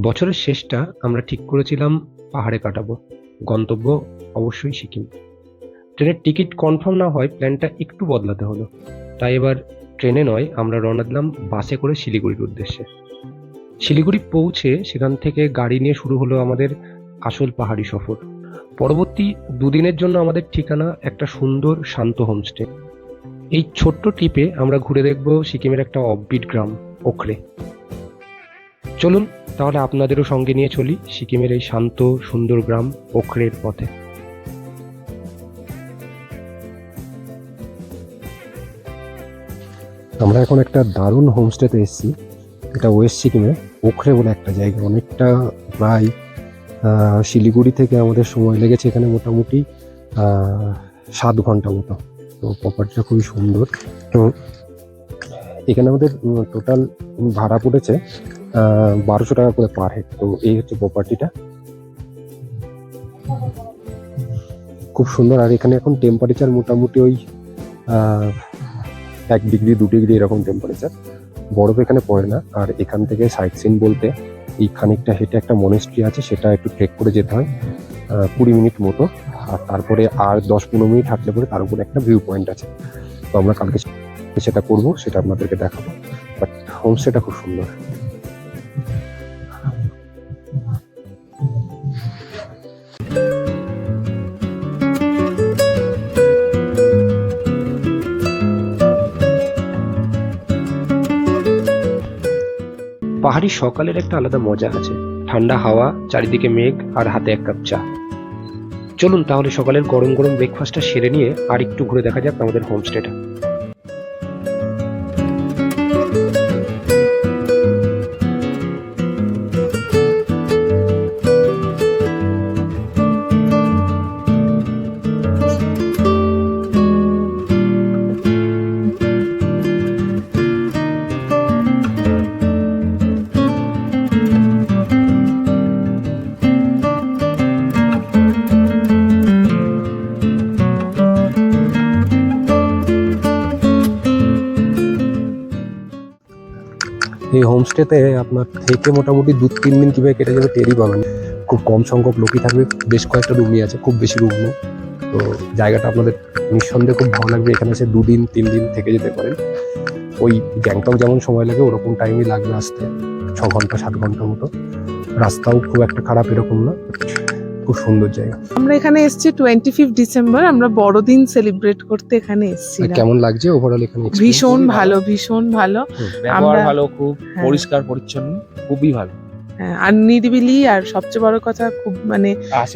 বছরের শেষটা আমরা ঠিক করেছিলাম পাহাড়ে কাটাবো, গন্তব্য অবশ্যই সিকিম। ট্রেনের টিকিট কনফার্ম না হয় প্ল্যানটা একটু বদলাতে হলো, তাই এবার ট্রেনে নয় আমরা রওনা দিলাম বাসে করে শিলিগুড়ির উদ্দেশ্যে। শিলিগুড়ি পৌঁছে সেখান থেকে গাড়ি নিয়ে শুরু হলো আমাদের আসল পাহাড়ি সফর। পরবর্তী দুদিনের জন্য আমাদের ঠিকানা একটা সুন্দর শান্ত হোমস্টে। এই ছোট্ট ট্রিপে আমরা ঘুরে দেখব সিকিমের একটা অফবিট গ্রাম ওখরে। চলুন তাহলে আপনাদেরও সঙ্গে নিয়ে চলি সিকিমের এই শান্ত সুন্দর গ্রাম ওখরের পথে। আমরা এখন একটা দারুণ হোমস্টেতে এসেছি। এটা ওয়েস্ট সিকিমে ওখরে বলে একটা জায়গা। অনেকটা প্রায় শিলিগুড়ি থেকে আমাদের সময় লেগেছে এখানে মোটামুটি 7 ঘন্টা মতো। তো প্রপার্টিটা খুবই সুন্দর। তো এখানে আমাদের টোটাল ভাড়া পড়েছে 1200 টাকা করে পার হেড। তো এই হচ্ছে প্রপার্টিটা, খুব সুন্দর। আর এখানে এখন টেম্পারেচার মোটামুটি ওই 1 ডিগ্রি 2 ডিগ্রি এরকম টেম্পারেচার, বরফ এখানে পড়ে না। আর এখান থেকে সাইট সিন বলতে এই খানিকটা হেঁটে একটা মনেস্ট্রি আছে, সেটা একটু ট্রেক করে যেতে হয় 20 মিনিট মতো। আর তারপরে আর 10-15 মিনিট হাঁটলে পরে তার উপরে একটা ভিউ পয়েন্ট আছে। তো আমরা কালকে সেটা করব, সেটা আপনাদেরকে দেখাবো। বাট হোমস্টেটা খুব সুন্দর। পাহাড়ি সকালের একটা আলাদা মজা আছে, ঠান্ডা হাওয়া, চারিদিকে মেঘ আর হাতে 1 কাপ চা। চলুন তাহলে সকালের গরম গরম ব্রেকফাস্টটা সেরে নিয়ে আর একটু ঘুরে দেখা যাক আমাদের হোমস্টেটা। এই হোমস্টেতে আপনার থেকে মোটামুটি 2-3 দিন কিভাবে কেটে যাবে টেরই পাবেন। খুব কম সংখ্যক লোকই থাকবে, বেশ কয়েকটা রুমই আছে, খুব বেশি রুম নেই। তো জায়গাটা আপনাদের নিঃসন্দেহে খুব ভালো লাগবে। এখানে এসে 2 দিন 3 দিন থেকে যেতে পারেন। ওই গ্যাংটক যেমন সময় লাগে ওরকম টাইমই লাগবে আসতে, 6 ঘন্টা 7 ঘন্টা মতো। রাস্তাও খুব একটা খারাপ এরকম না, খুব সুন্দর জায়গা। আমরা এখানে এসেছি 25 ডিসেম্বর, আমরা বড়দিন সেলিব্রেট করতে এখানে এসেছি। কেমন লাগছে ওভারঅল এখানে? ভীষণ ভালো, ভীষণ ভালো। ব্যবহার ভালো, খুব হ্যাঁ। পরিষ্কার পরিচ্ছন্ন, খুবই ভালো। হ্যাঁ, আর নিরিবিলি, আর সবচেয়ে বড় কথা খুব মানে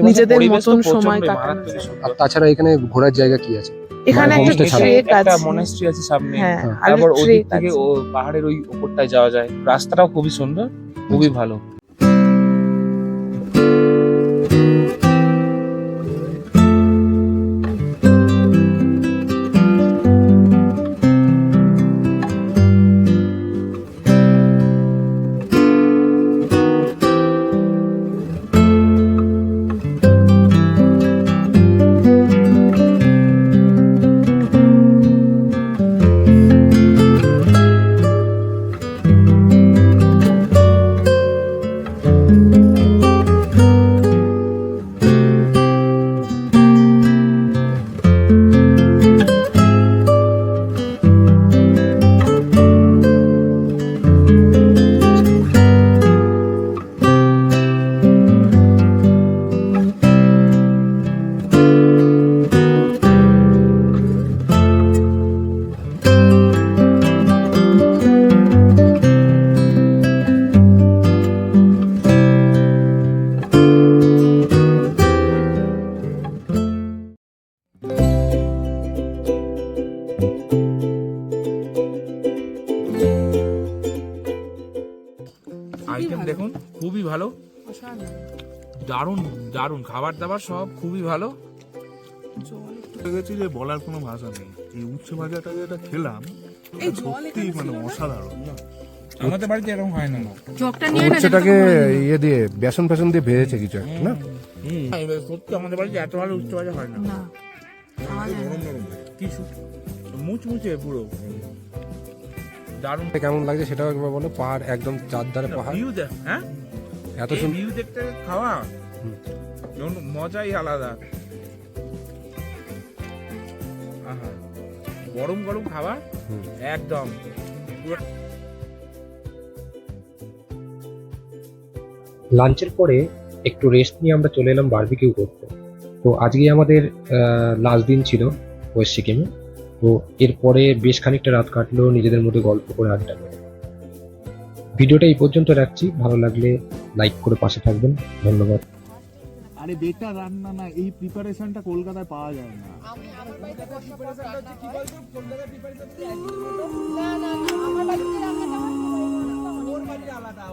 নিজেদের মতন সময় কাটানো যায়। আর তাছাড়া এখানে ঘোরার জায়গা কি আছে? এখানে মানে একটা homestay ছাড়া? ট্রেক একটা আছে। মনাস্ট্রি আছে সামনে। হ্যাঁ, আর তারপর ওদিক ট্রেক থেকে আছে। ও পাহাড়ের ওই উপরটায় যাওয়া যায়। রাস্তাটাও খুবই সুন্দর, খুবই ভালো। আইটেম দেখুন, খুবই ভালো, দারুণ দারুণ খাবার দাবার সব খুবই ভালো। গেছি যে বলার কোনো ভাষা নেই। এই উচ্ছে ভাজাটা যেটা খেলাম সত্যি মানে অসাধারণ। আমাদের বাড়িতে এরকম হয় না। উচ্ছেটাকে ইয়ে দিয়ে বেসন ফেসন দিয়ে ভেজেছে কিছু একটা না? সত্যি আমাদের বাড়িতে এত ভালো উচ্ছে ভাজা হয় না। কি মুচমুচে পুরো দারুণ। কেমন লাগছে সেটাও একবার বলো। পাহাড় একদম চারধারে পাহাড়। ভিউ দেখ, হ্যাঁ এত এই সুন্দর ভিউ দেখতে খাওয়া হুম। মজাই আলাদা। আহা, গরম গরম খাবার হুম। একদম লাঞ্চের পরে একটু রেস্ট নিয়ে আমরা চলে এলাম বারবিকিউ করতে। তো আজকে আমাদের লাস্ট দিন ছিল ওয়েস্ট সিকিমে। তো এরপরে বেশ খানিকটা রাত কাটলো নিজেদের মধ্যে গল্প করে আড্ডা মেরে। ভিডিওটা এই পর্যন্ত রাখছি, ভালো লাগলে লাইক করে পাশে থাকবেন। ধন্যবাদ। আরে বেটা রান্না না, এই প্রিপারেশনটা কলকাতায় পাওয়া যায় না। আমি আমার বাড়িতে প্রিপারেশনটা হচ্ছে কি বলতো, কলকাতার প্রিপারেশন কি একদিনের মতো? না না না, আমার বাড়িতে রান্নাটা আমার বাড়িতে আলাদা।